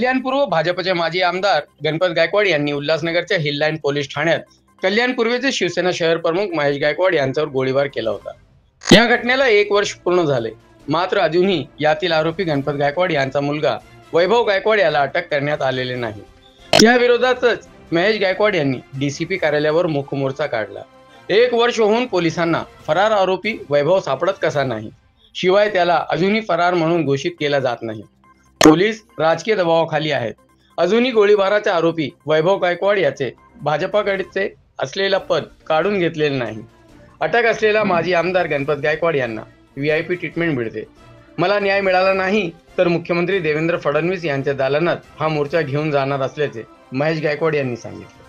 कल्याणपूर्व भाजपचे माजी आमदार गणपत गायकवाड यांनी उल्हासनगरच्या हिल लाईन पोलीस ठाण्यात कल्याणपूर्वेचे शिवसेना शहर प्रमुख महेश गायकवाड यांच्यावर गोळीबार केला होता। या घटनेला 1 वर्ष पूर्ण झाले, मात्र अजूनही यातील आरोपी गणपत गायकवाड यांचा मुलगा वैभव गायकवाड याला अटक करण्यात आलेले नाही। या विरोधातच महेश गायकवाड यांनी डीसीपी कार्यालयावर मूक मोर्चा काढला। 1 वर्ष होऊन पोलिसांना फरार आरोपी वैभव सापडत कसा नाही, शिवाय त्याला अजूनही फरार म्हणून घोषित केला जात नाही। पोलीस राजकीय दबावाखाली आहेत। अजूनही गोळीबाराचे आरोपी वैभव गायकवाड याचे भाजपाकडचे असलेला पद काढून घेतलेले नाही। अटक असलेला माजी आमदार गणपत गायकवाड यांना VIP ट्रीटमेंट मिळते। मला न्याय मिळाला नाही तर मुख्यमंत्री देवेंद्र फडणवीस यांच्या दालनात हा मोर्चा घेऊन जाणार असल्याचे महेश गायकवाड यांनी सांगितले।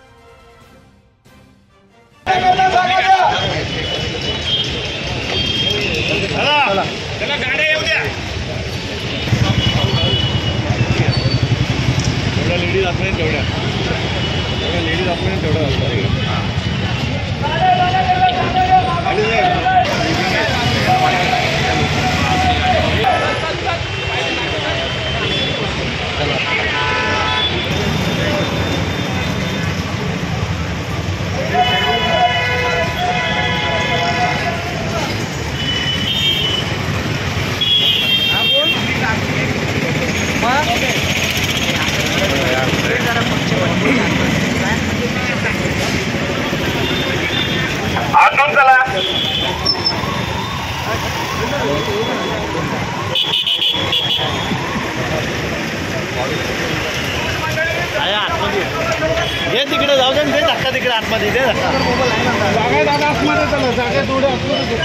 लेडीज आपण तेवढ्या लेडीज आपण तेवढं आतून चला हे तिकडे जाऊ दे, ते धक्का तिकडे आतमध्ये दे धक्का जागा दादा आतमध्ये चला जागा थोडं आतमध्ये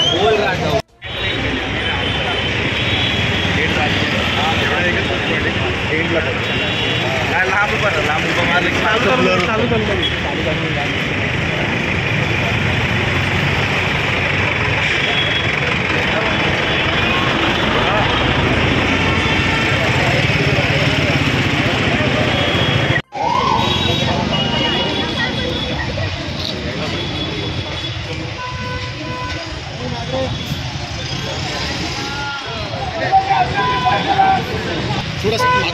थोड़ा सा आगे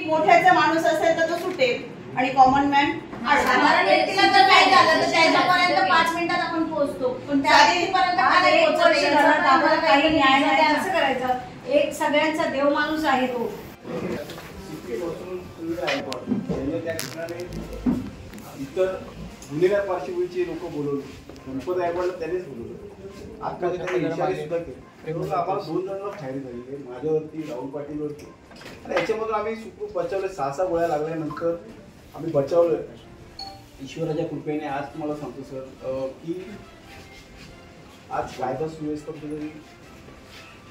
मोठ्याचा माणूस असेल तर तो सुटेल आणि कॉमन मॅन साधारण व्यक्तीला जर काय झालं तर त्याच्यापर्यंत 5 मिनिटात आपण पोहोचतो, पण त्यापर्यंत आम्हाला काही न्याय नाही असं करायचं। एक सगळ्यांचा देव माणूस आहे तो। इतर गुन्हेगार पार्श्वभूमीचे लोक बोलवले, गणपत गायकवाडला त्यांनीच बोलवलं। आता त्यांनी इशारे सुद्धा केले। आम्हाला 2 जणांना फायरिंग झाली, माझ्यावरती राहुल पाटीलवरती, आणि याच्यामधून आम्ही सुखरूप बचावले। 6 गोळ्या लागल्यानंतर आम्ही बचावलं ईश्वराच्या कृपेने। आज तुम्हाला सांगतो सर की आज कायदा सुव्यवस्था कुठेतरी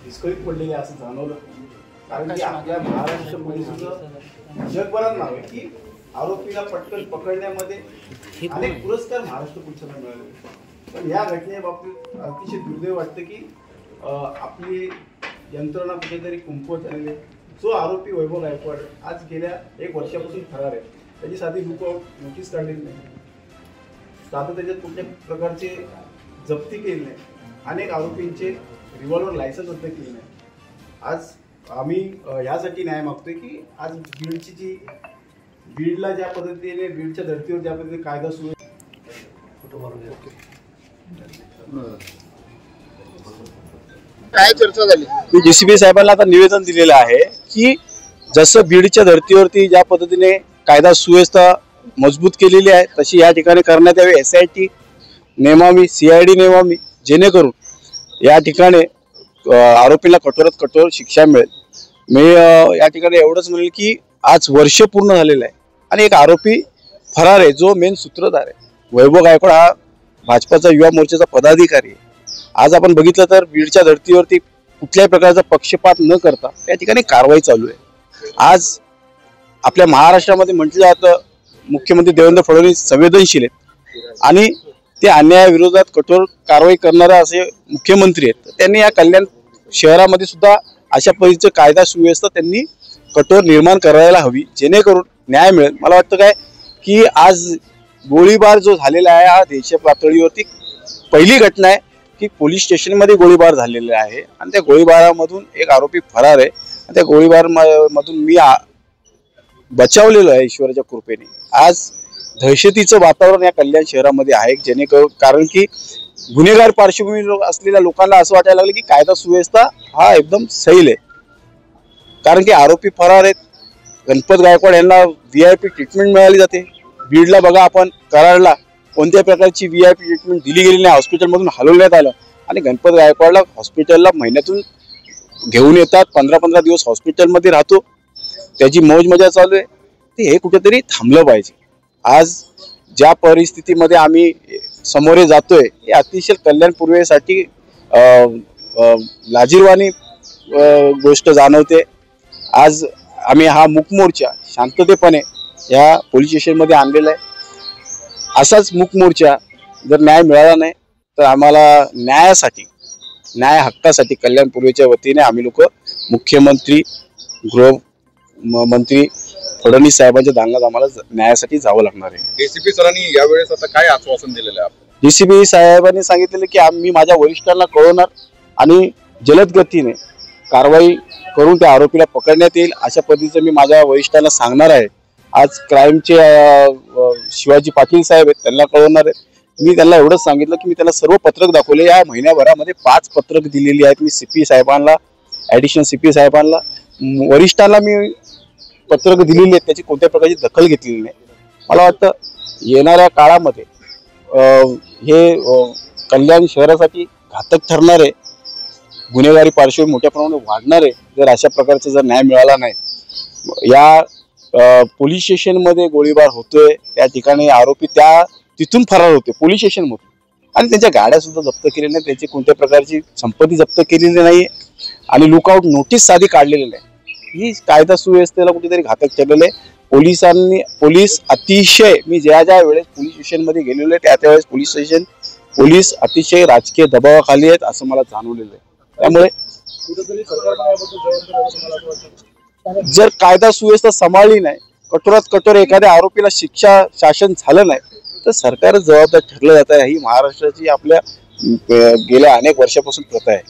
विस्कळीत पडलेली असं जाणवलं, कारण की आपल्या महाराष्ट्र पोलिसांचं जगभरात नाव आहे की आरोपीला पटकन पकडण्यामध्ये अनेक पुरस्कार महाराष्ट्र पोलिसांना मिळाले। पण या घटनेबाबतीत अतिशय दुर्दैव वाटतं की आपली यंत्रणा कुठेतरी कुंपवत झालेली। जो आरोपी वैभव गायकवाड आज गेल्या 1 वर्षापासून फरार आहे, त्याची साधी नोटीस काढलेली नाही, साधं त्याच्यात कुठल्या प्रकारचे जप्ती केली नाही, अनेक आरोपींचे रिव्हॉल्वर लायसन्स रद्द केले नाही। आज आम्ही यासाठी न्याय मागतोय की आज बीडला ज्या पद्धतीने बीडच्या धर्तीवर ज्या पद्धतीने कायदा सुरू काय चर्चा झाली की DCP साहेबांना आता निवेदन दिलेलं आहे की जसं बीडच्या धर्तीवरती ज्या पद्धतीने कायदा सुव्यवस्था मजबूत केलेली आहे तशी या ठिकाणी करण्यात यावी। SIT नेमावी, CID नेमावी, जेणेकरून या ठिकाणी आरोपीला कठोरात कठोर शिक्षा मिळेल। मी या ठिकाणी एवढंच म्हणेल की आज वर्ष पूर्ण झालेलं आहे आणि एक आरोपी फरार आहे जो मेन सूत्रधार आहे। वैभव गायकवाड हा भाजपाचा युवा मोर्चाचा पदाधिकारी आहे आज आपण बघितलं तर बीडच्या धर्तीवरती कुठल्याही प्रकारचा पक्षपात न करता त्या ठिकाणी कारवाई चालू आहे. आज आपल्या महाराष्ट्रामध्ये म्हटलं जातं मुख्यमंत्री देवेंद्र फडणवीस संवेदनशील आहेत आणि ते अन्यायाविरोधात कठोर कारवाई करणारे असे मुख्यमंत्री आहेत. त्यांनी या कल्याण शहरामध्ये सुद्धा अशा पद्धतीचं कायदा सुव्यवस्था त्यांनी कठोर निर्माण करायला हवी, जेणेकरून न्याय मिळेल. मला वाटतं काय की आज गोळीबार जो झालेला आहे हा देश पातळीवरती पहिली घटना आहे की पोलीस स्टेशनमध्ये गोळीबार झालेला आहे आणि त्या गोळीबारामधून एक आरोपी फरार आहे आणि त्या गोळीबार मधून मी बचावलेलो आहे ईश्वराच्या कृपेने. आज दहशतीचं वातावरण या कल्याण शहरामध्ये आहे, जेणेकरून कारण की गुन्हेगार पार्श्वभूमी असलेल्या लोकांना असं वाटायला लागलं की कायदा सुव्यवस्था हा एकदम सैल आहे, कारण की आरोपी फरार आहेत. गणपत गायकवाड यांना VIP ट्रीटमेंट मिळाली जाते. बीडला बघा आपण, कराडला कोणत्याही प्रकारची VIP ट्रीटमेंट दिली गेली नाही, हॉस्पिटलमधून हलवण्यात आलं आणि गणपत गायकवाडला हॉस्पिटलला महिन्यातून घेऊन येतात, 15-15 दिवस हॉस्पिटलमध्ये राहतो, त्याची मौज मजा चालू आहे. ते हे कुठेतरी थांबलं पाहिजे. आज ज्या परिस्थितीमध्ये आम्ही समोरे जातोय हे अतिशय कल्याण पूर्वेसाठी लाजिरवाणी गोष्ट जाणवते. आज आम्ही हा मूक मोर्चा शांततेपणे या पोलीस स्टेशनमध्ये आणलेला आहे. असाच मूक मोर्चा जर न्याय मिळाला नाही तर आम्हाला न्याय हक्कासाठी कल्याण पूर्वेच्या वतीने आम्ही लोक मुख्यमंत्री गृहमंत्री फडणवीस साहेबांच्या दालनात आम्हाला न्यायासाठी जावं लागणार आहे. डीसीपी सरांनी यावेळेस आता काय आश्वासन दिलेलं आहे? डीसीपी साहेबांनी सांगितलेलं की मी माझ्या वरिष्ठांना कळवणार आणि जलद गतीने कारवाई करून त्या आरोपीला पकडण्यात येईल अशा पद्धतीचं मी माझ्या वरिष्ठांना सांगणार आहे. आज क्राईमचे शिवाजी पाटील साहेब आहेत, त्यांना कळवणार आहे. मी त्यांना एवढंच सांगितलं की मी त्यांना सर्व पत्रक दाखवले. या महिन्याभरामध्ये 5 पत्रक दिलेली आहेत मी CP साहेबांना, ॲडिशनल CP साहेबांना, वरिष्ठांना मी पत्रक दिलेली आहेत, त्याची कोणत्या प्रकारची दखल घेतलेली नाही. मला वाटतं येणाऱ्या काळामध्ये हे कल्याण शहरासाठी घातक ठरणार आहे. गुन्हेगारी पार्श्वभूमी मोठ्या प्रमाणात वाढणार आहे जर अशा प्रकारचा जर न्याय मिळाला नाही. या पोलीस स्टेशनमध्ये गोळीबार होतोय, त्या ठिकाणी आरोपी तिथून फरार होते पोलीस स्टेशनमधून आणि त्यांच्या गाड्या सुद्धा जप्त केलेल्या नाही, त्यांची कोणत्या प्रकारची संपत्ती जप्त केलेली नाही आणि लुकआउट नोटीस साधी काढलेली नाही. ही कायदा सुव्यवस्थेला कुठेतरी घातक ठरलेलं आहे. पोलीस अतिशय, मी ज्या वेळेस पोलीस स्टेशनमध्ये गेलेलो आहे त्यावेळेस पोलीस अतिशय राजकीय दबावाखाली आहेत असं मला जाणवलेलं आहे. त्यामुळे जर कायदा सुव्यवस्था सांभाळली नाही, कठोरात कठोर एखाद्या आरोपीला शिक्षा शासन झालं नाही तर सरकार जबाबदार ठरलं जात आहे. ही महाराष्ट्राची आपल्या गेल्या अनेक वर्षापासून प्रथा आहे.